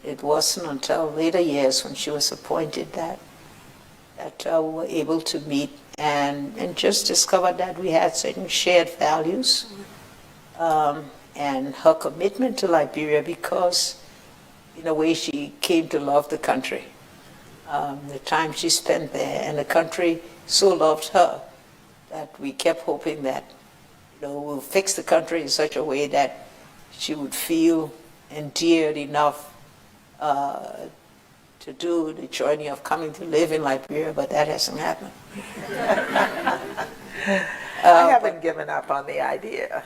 it wasn't until later years when she was appointed that we were able to meet and just discovered that we had certain shared values, and her commitment to Liberia, because in a way she came to love the country. The time she spent there, and the country so loved her that we kept hoping that we'll fix the country in such a way that she would feel endeared enough to do the journey of coming to live in Liberia, but that hasn't happened. I haven't given up on the idea.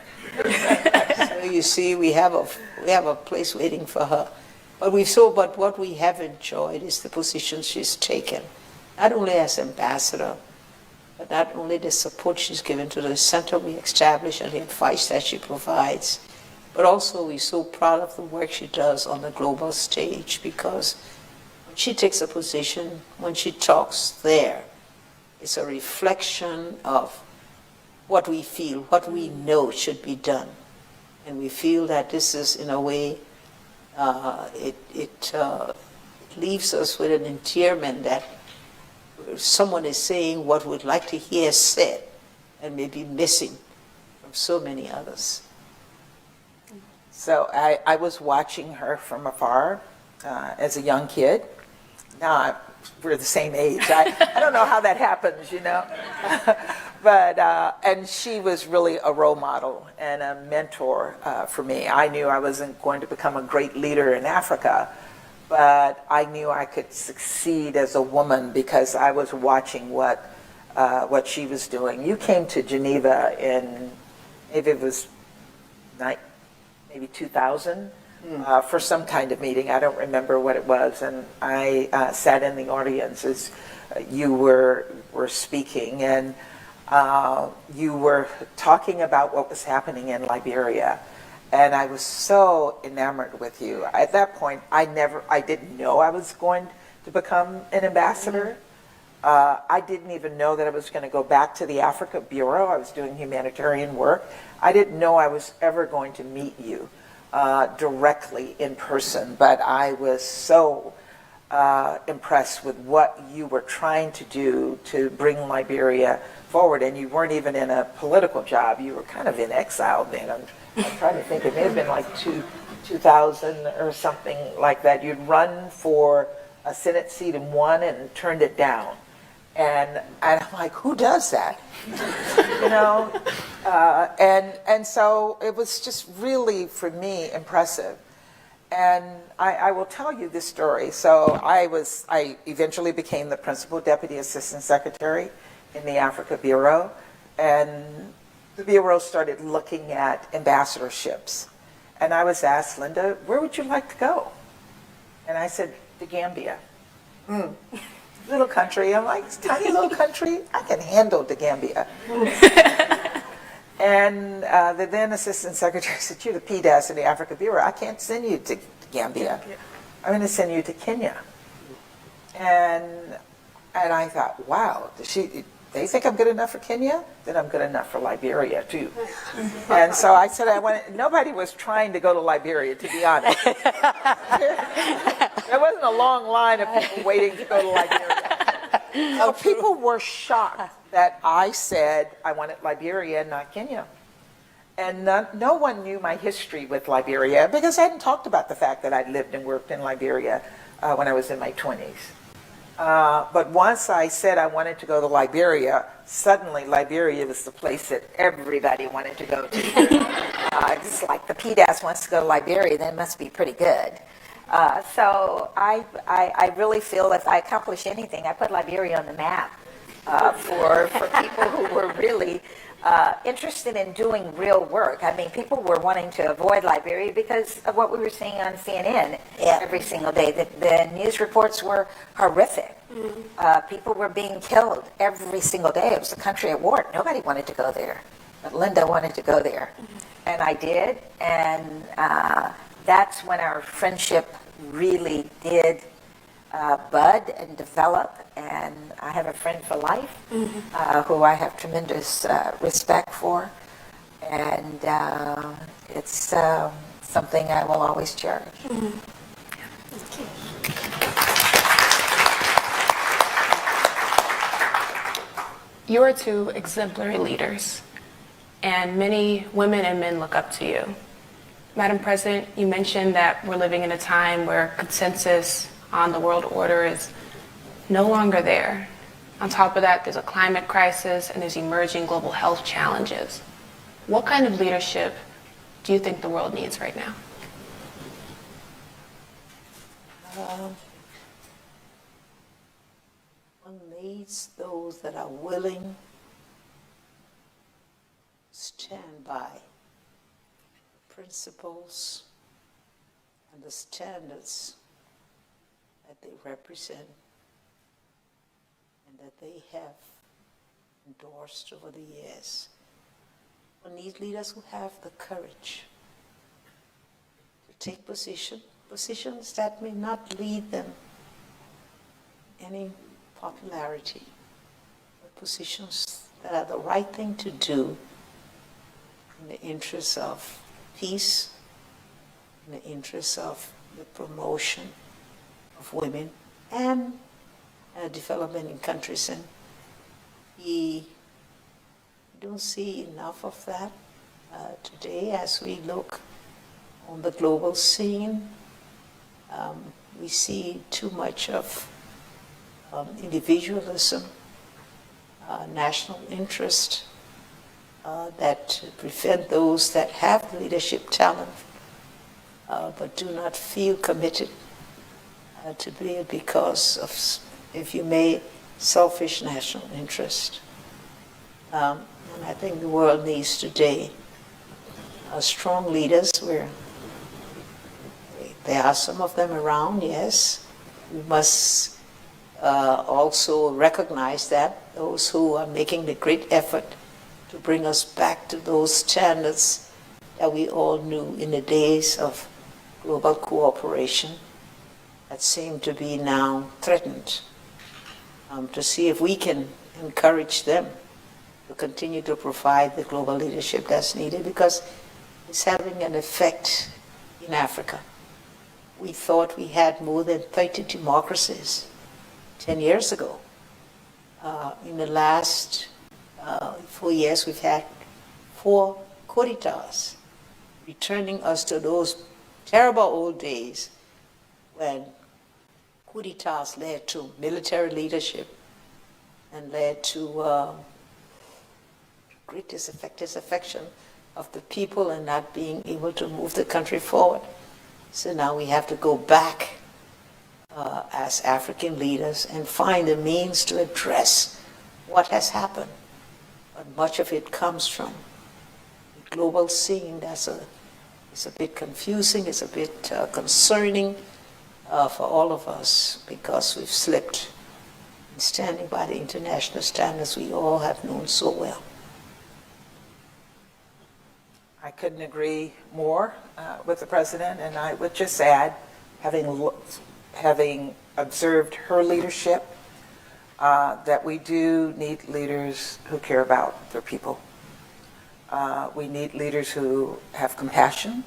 So you see, we have a place waiting for her. But what we have enjoyed is the position she's taken, not only as ambassador, but not only the support she's given to the center we established and the advice that she provides, but also we're so proud of the work she does on the global stage, because when she takes a position, when she talks there, it's a reflection of what we feel, what we know should be done. And we feel that this is, in a way, it leaves us with an endearment that someone is saying what we'd like to hear said and maybe missing from so many others. So I was watching her from afar as a young kid. Now we're the same age. I don't know how that happens, But, and she was really a role model and a mentor for me. I knew I wasn't going to become a great leader in Africa, but I knew I could succeed as a woman because I was watching what she was doing. You came to Geneva in, maybe it was maybe 2000, for some kind of meeting. I don't remember what it was, and I sat in the audience as you were speaking, and you were talking about what was happening in Liberia, and I was so enamored with you. At that point, I didn't know I was going to become an ambassador. I didn't even know that I was going to go back to the Africa Bureau. I was doing humanitarian work. I didn't know I was ever going to meet you directly in person, but I was so impressed with what you were trying to do to bring Liberia forward. And you weren't even in a political job. You were kind of in exile then. I'm trying to think. It may have been like 2000 or something like that. You'd run for a Senate seat and won and turned it down. And I'm like, who does that? And so it was just really, for me, impressive. And I will tell you this story. So I eventually became the principal deputy assistant secretary in the Africa Bureau, and the Bureau started looking at ambassadorships. And I was asked, Linda, where would you like to go? And I said, to Gambia. Little country. I'm like, tiny little country, I can handle the Gambia. And the then assistant secretary said, you're the PDAS in the Africa Bureau. I can't send you to Gambia. I'm going to send you to Kenya. And I thought, wow, they think I'm good enough for Kenya? Then I'm good enough for Liberia, too. And so I said, nobody was trying to go to Liberia, to be honest. There wasn't a long line of people waiting to go to Liberia. So people were shocked that I said I wanted Liberia, not Kenya. And no one knew my history with Liberia because I hadn't talked about the fact that I'd lived and worked in Liberia when I was in my 20s. But once I said I wanted to go to Liberia, suddenly Liberia was the place that everybody wanted to go to. It's like the PDAS wants to go to Liberia, then it must be pretty good. So I really feel if I accomplish anything, I put Liberia on the map for people who were really interested in doing real work. I mean, people were wanting to avoid Liberia because of what we were seeing on CNN every single day. The news reports were horrific. People were being killed every single day. It was a country at war. Nobody wanted to go there. But Linda wanted to go there. And I did. And that's when our friendship really did bud and develop, and I have a friend for life who I have tremendous respect for, and it's something I will always cherish. You are two exemplary leaders, and many women and men look up to you. Madam President, you mentioned that we're living in a time where consensus on the world order is no longer there. On top of that, there's a climate crisis and there's emerging global health challenges. What kind of leadership do you think the world needs right now? One needs those that are willing to stand by the principles and the standards that they represent and that they have endorsed over the years. One needs leaders who have the courage to take positions that may not lead them any popularity, but positions that are the right thing to do in the interest of peace, in the interest of the promotion of women and development in countries. And we don't see enough of that today as we look on the global scene. We see too much of individualism, national interest that prevent those that have leadership talent but do not feel committed to be it because of, if you may, selfish national interest. And I think the world needs today strong leaders where there are some of them around, yes. We must also recognize that those who are making the great effort to bring us back to those standards that we all knew in the days of global cooperation that seem to be now threatened, to see if we can encourage them to continue to provide the global leadership that's needed, because it's having an effect in Africa. We thought we had more than 30 democracies 10 years ago. In the last 4 years, we've had 4 coup d'etats, returning us to those terrible old days when coup d'etats led to military leadership and led to great disaffection of the people and not being able to move the country forward. So now we have to go back as African leaders and find the means to address what has happened. But much of it comes from the global scene. It's a bit confusing, it's a bit concerning for all of us, because we've slipped in standing by the international standards we all have known so well. I couldn't agree more with the president, and I would just add, having observed her leadership, that we do need leaders who care about their people. We need leaders who have compassion,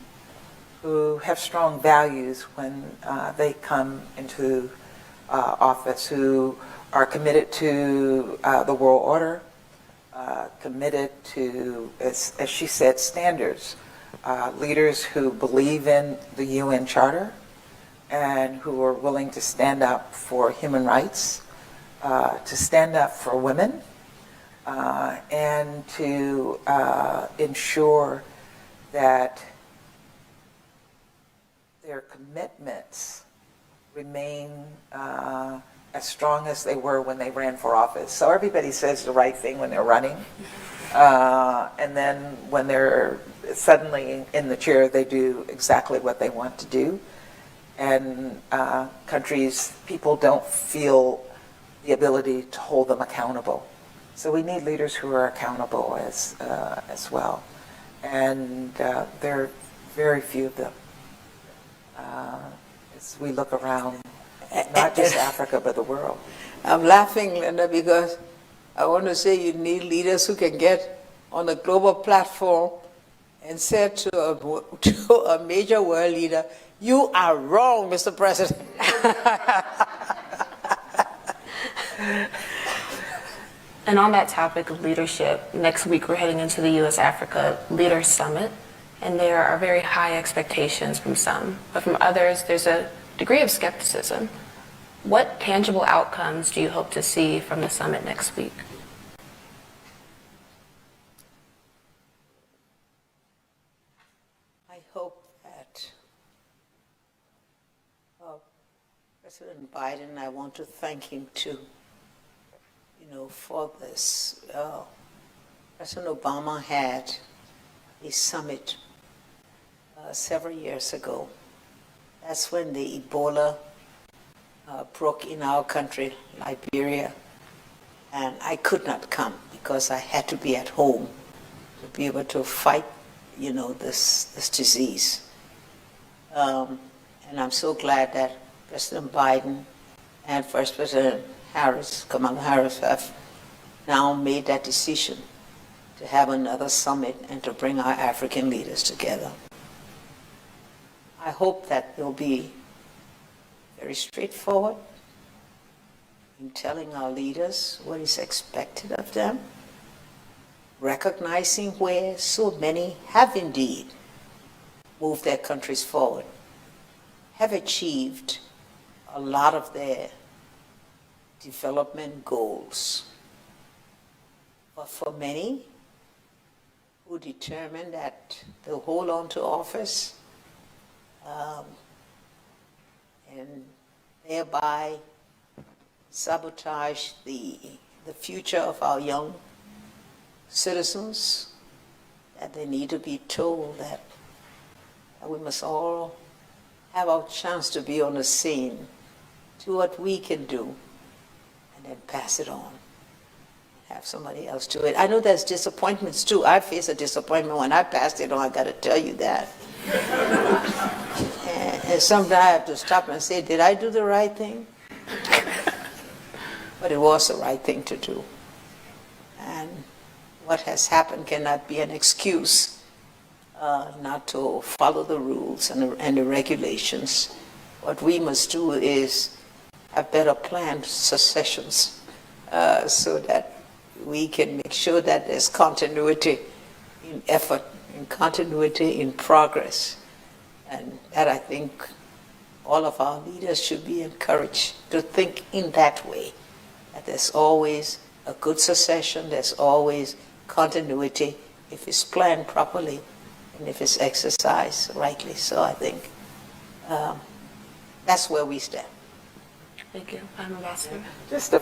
who have strong values when they come into office, who are committed to the world order, committed to, as she said, standards. Leaders who believe in the UN Charter and who are willing to stand up for human rights, to stand up for women, and to ensure that their commitments remain as strong as they were when they ran for office. So everybody says the right thing when they're running, and then when they're suddenly in the chair, they do exactly what they want to do. And people don't feel the ability to hold them accountable. So we need leaders who are accountable as well. And there are very few of them. As we look around, not just Africa, but the world. I'm laughing, Linda, because I want to say you need leaders who can get on a global platform and say to a major world leader, "You are wrong, Mr. President." And on that topic of leadership, next week we're heading into the U.S.-Africa Leaders Summit, and there are very high expectations from some, but from others there's a degree of skepticism. What tangible outcomes do you hope to see from the summit next week? I hope that President Biden, I want to thank him too, for this. President Obama had a summit several years ago. That's when the Ebola broke in our country, Liberia, and I could not come because I had to be at home to be able to fight, this disease. And I'm so glad that President Biden and First President Kamala Harris, have now made that decision to have another summit and to bring our African leaders together. I hope that they'll be very straightforward in telling our leaders what is expected of them, recognizing where so many have indeed moved their countries forward, have achieved a lot of their development goals. But for many who determine that they'll hold on to office and thereby sabotage the future of our young citizens, that they need to be told that we must all have our chance to be on the scene, do what we can do, and then pass it on. Have somebody else do it. I know there's disappointments too. I face a disappointment when I passed it on, I got to tell you that. and sometimes I have to stop and say, did I do the right thing? But it was the right thing to do. And what has happened cannot be an excuse not to follow the rules and the regulations. What we must do is have better planned successions so that we can make sure that there's continuity in effort, and continuity in progress. And that, I think, all of our leaders should be encouraged to think in that way, that there's always a good succession, there's always continuity if it's planned properly and if it's exercised rightly. So I think that's where we stand. Thank you, Madam Ambassador. Just to